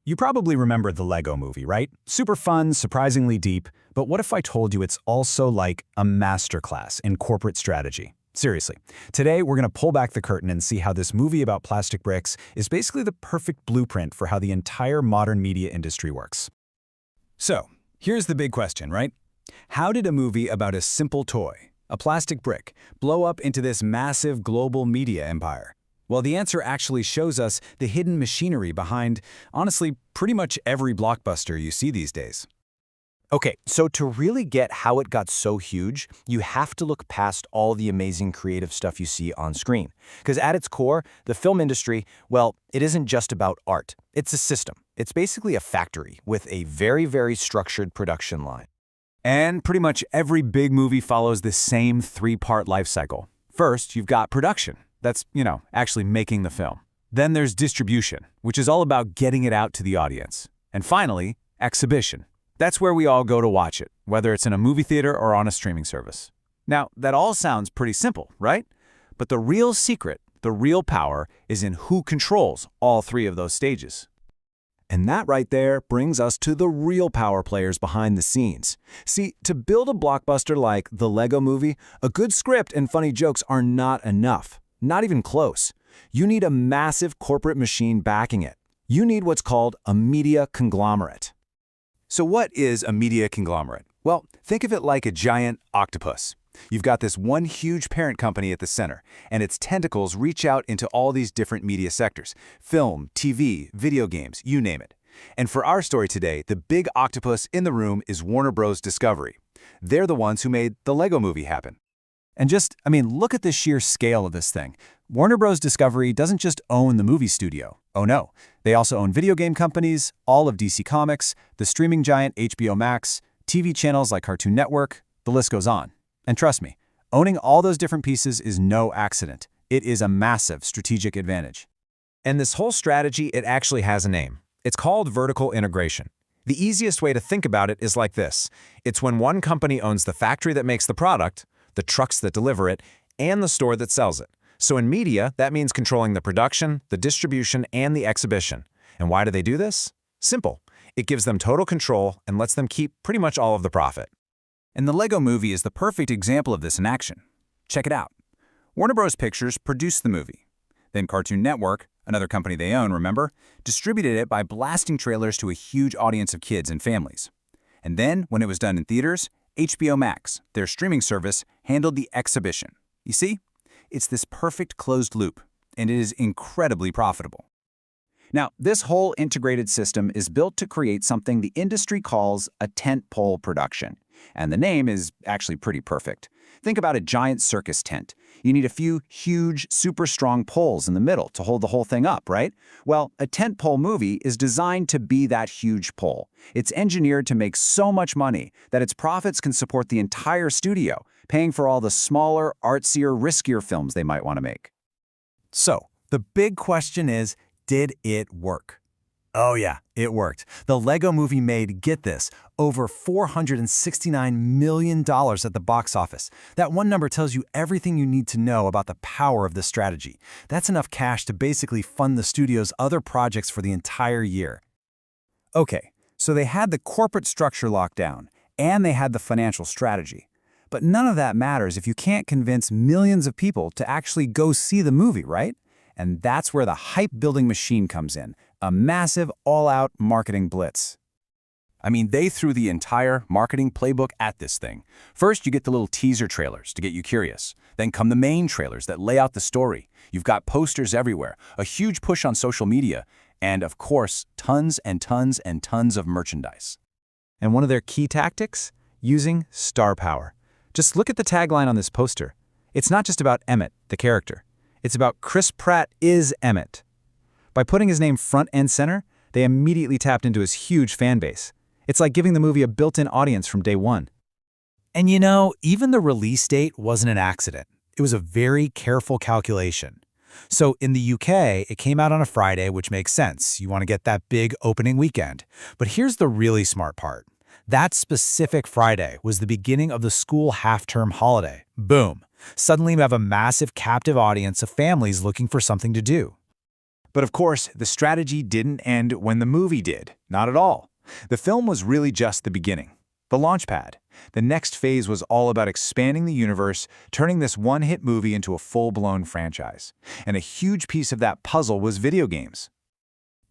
You probably remember the Lego movie, right? Super fun, surprisingly deep, but what if I told you it's also like a masterclass in corporate strategy? Seriously, today we're going to pull back the curtain and see how this movie about plastic bricks is basically the perfect blueprint for how the entire modern media industry works. So, here's the big question, right? How did a movie about a simple toy, a plastic brick, blow up into this massive global media empire? Well, the answer actually shows us the hidden machinery behind, honestly, pretty much every blockbuster you see these days. Okay, so to really get how it got so huge, you have to look past all the amazing creative stuff you see on screen. Because at its core, the film industry, well, it isn't just about art. It's a system. It's basically a factory with a very structured production line. And pretty much every big movie follows the same three-part life cycle. First, you've got production. That's, actually making the film. Then there's distribution, which is all about getting it out to the audience. And finally, exhibition. That's where we all go to watch it, whether it's in a movie theater or on a streaming service. Now, that all sounds pretty simple, right? But the real secret, the real power, is in who controls all three of those stages. And that right there brings us to the real power players behind the scenes. See, to build a blockbuster like the Lego Movie, a good script and funny jokes are not enough. Not even close. You need a massive corporate machine backing it. You need what's called a media conglomerate. So what is a media conglomerate? Well, think of it like a giant octopus. You've got this one huge parent company at the center, and its tentacles reach out into all these different media sectors: film, TV, video games, you name it. And for our story today, the big octopus in the room is Warner Bros. Discovery. They're the ones who made the Lego Movie happen. And look at the sheer scale of this thing. Warner Bros. Discovery doesn't just own the movie studio. Oh no, they also own video game companies, all of DC Comics, the streaming giant HBO Max, TV channels like Cartoon Network, the list goes on. And trust me, owning all those different pieces is no accident. It is a massive strategic advantage. And this whole strategy, it actually has a name. It's called vertical integration. The easiest way to think about it is like this. It's when one company owns the factory that makes the product, the trucks that deliver it, and the store that sells it. So in media, that means controlling the production, the distribution, and the exhibition. And why do they do this? Simple. It gives them total control and lets them keep pretty much all of the profit. And the Lego Movie is the perfect example of this in action. Check it out. Warner Bros. Pictures produced the movie. Then Cartoon Network, another company they own, remember, distributed it by blasting trailers to a huge audience of kids and families. And then, when it was done in theaters, HBO Max, their streaming service, handled the exhibition. You see? It's this perfect closed loop, and it is incredibly profitable. Now, this whole integrated system is built to create something the industry calls a tentpole production. And the name is actually pretty perfect. Think about a giant circus tent. You need a few huge, super strong poles in the middle to hold the whole thing up, right? Well, a tentpole movie is designed to be that huge pole. It's engineered to make so much money that its profits can support the entire studio, paying for all the smaller, artsier, riskier films they might want to make. So, the big question is, did it work? Oh yeah, it worked. The Lego Movie made, get this, over $469 million at the box office. That one number tells you everything you need to know about the power of this strategy. That's enough cash to basically fund the studio's other projects for the entire year. Okay, so they had the corporate structure locked down, and they had the financial strategy. But none of that matters if you can't convince millions of people to actually go see the movie, right? And that's where the hype-building machine comes in, a massive, all-out marketing blitz. I mean, they threw the entire marketing playbook at this thing. First, you get the little teaser trailers to get you curious. Then come the main trailers that lay out the story. You've got posters everywhere, a huge push on social media, and of course, tons and tons and tons of merchandise. And one of their key tactics? Using star power. Just look at the tagline on this poster. It's not just about Emmett, the character. It's about Chris Pratt is Emmett. By putting his name front and center, they immediately tapped into his huge fan base. It's like giving the movie a built-in audience from day one. And even the release date wasn't an accident. It was a very careful calculation. So in the UK, it came out on a Friday, which makes sense. You want to get that big opening weekend. But here's the really smart part. That specific Friday was the beginning of the school half-term holiday. Boom. Suddenly you have a massive captive audience of families looking for something to do. But of course, the strategy didn't end when the movie did. Not at all. The film was really just the beginning. The launchpad. The next phase was all about expanding the universe, turning this one-hit movie into a full-blown franchise. And a huge piece of that puzzle was video games.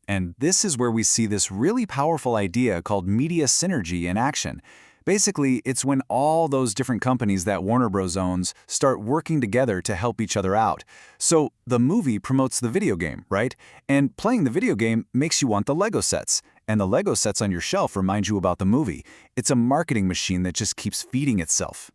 And this is where we see this really powerful idea called media synergy in action. Basically, it's when all those different companies that Warner Bros. Owns start working together to help each other out. So the movie promotes the video game, right? And playing the video game makes you want the Lego sets. And the Lego sets on your shelf remind you about the movie. It's a marketing machine that just keeps feeding itself.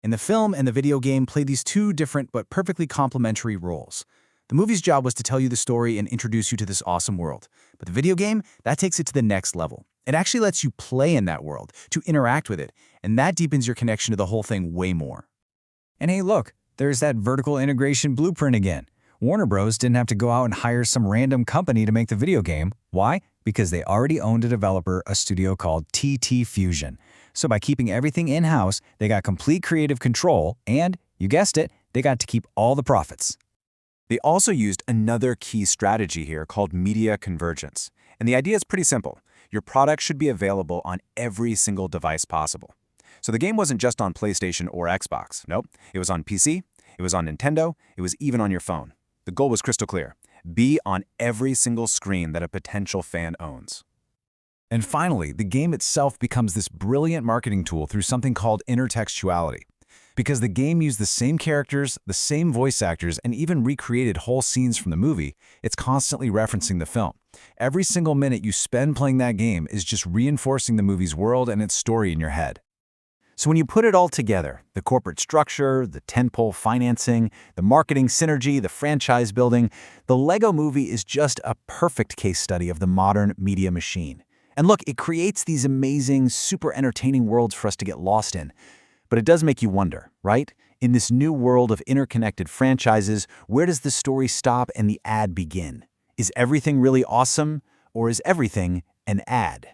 In the film and the video game play these two different but perfectly complementary roles. The movie's job was to tell you the story and introduce you to this awesome world. But the video game, that takes it to the next level. It actually lets you play in that world, to interact with it, and that deepens your connection to the whole thing way more. And hey, look, there's that vertical integration blueprint again. Warner Bros. Didn't have to go out and hire some random company to make the video game. Why? Because they already owned a developer, a studio called TT Fusion. So by keeping everything in-house, they got complete creative control, and, you guessed it, they got to keep all the profits. They also used another key strategy here called media convergence. And the idea is pretty simple. Your product should be available on every single device possible. So the game wasn't just on PlayStation or Xbox. Nope, it was on PC, it was on Nintendo, it was even on your phone. The goal was crystal clear. Be on every single screen that a potential fan owns. And finally, the game itself becomes this brilliant marketing tool through something called intertextuality. Because the game used the same characters, the same voice actors, and even recreated whole scenes from the movie, it's constantly referencing the film. Every single minute you spend playing that game is just reinforcing the movie's world and its story in your head. So when you put it all together, the corporate structure, the tentpole financing, the marketing synergy, the franchise building, the Lego Movie is just a perfect case study of the modern media machine. And look, it creates these amazing, super entertaining worlds for us to get lost in. But it does make you wonder, right? In this new world of interconnected franchises, where does the story stop and the ad begin? Is everything really awesome, or is everything an ad?